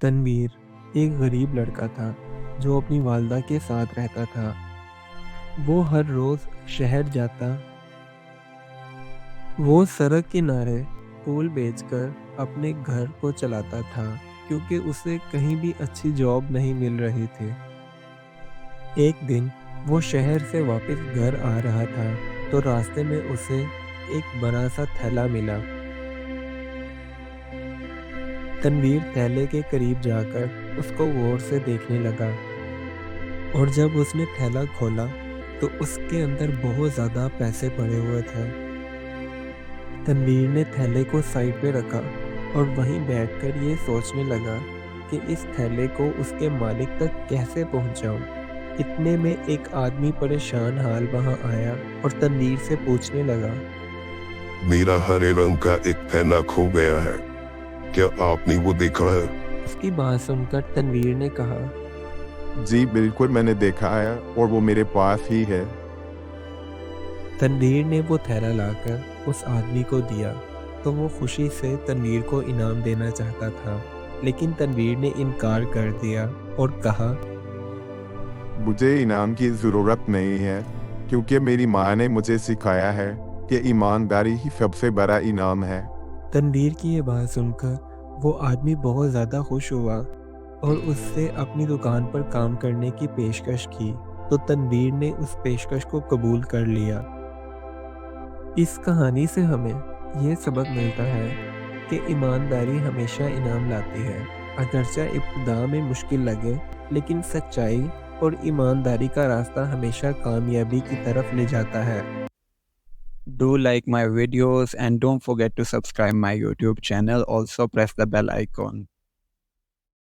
تنویر ایک غریب لڑکا تھا جو اپنی والدہ کے ساتھ رہتا تھا۔ وہ ہر روز شہر جاتا۔ وہ سڑک کنارے پھول بیچ کر اپنے گھر کو چلاتا تھا کیونکہ اسے کہیں بھی اچھی جاب نہیں مل رہی تھی۔ ایک دن وہ شہر سے واپس گھر آ رہا تھا تو راستے میں اسے ایک بڑا سا تھیلا ملا۔ تنویر تھیلے کے قریب جا کر اس کو غور سے دیکھنے لگا، اور جب اس نے تھیلا کھولا تو اس کے اندر بہت زیادہ پیسے پڑے ہوئے تھے۔ تنویر نے تھیلے کو سائڈ پہ رکھا اور وہیں بیٹھ کر یہ سوچنے لگا کہ اس تھیلے کو اس کے مالک تک کیسے پہنچاؤں۔ اتنے میں ایک آدمی پریشان حال وہاں آیا اور تنویر سے پوچھنے لگا، میرا ہرے رنگ کا ایک تھیلا کھو گیا ہے، کیا آپ نے وہ دیکھا ہے؟ اس کی بات سن کر تنویر نے کہا، جی بالکل میں نے دیکھا ہے اور وہ میرے پاس ہی ہے۔ تنویر نے وہ تھیلا لا کر اس آدمی کو دیا تو وہ خوشی سے تنویر کو انعام دینا چاہتا تھا، لیکن تنویر نے انکار کر دیا اور کہا، مجھے انعام کی ضرورت نہیں ہے کیونکہ میری ماں نے مجھے سکھایا ہے کہ ایمانداری ہی سب سے بڑا انعام ہے۔ تنویر کی یہ بات سن کر وہ آدمی بہت زیادہ خوش ہوا اور اس سے اپنی دکان پر کام کرنے کی پیشکش کی تو تنویر نے اس پیشکش کو قبول کر لیا۔ اس کہانی سے ہمیں یہ سبق ملتا ہے کہ ایمانداری ہمیشہ انعام لاتی ہے، اگرچہ ابتدا میں مشکل لگے، لیکن سچائی اور ایمانداری کا راستہ ہمیشہ کامیابی کی طرف لے جاتا ہے۔ Do like my videos and don't forget to subscribe my YouTube channel. Also press the bell icon.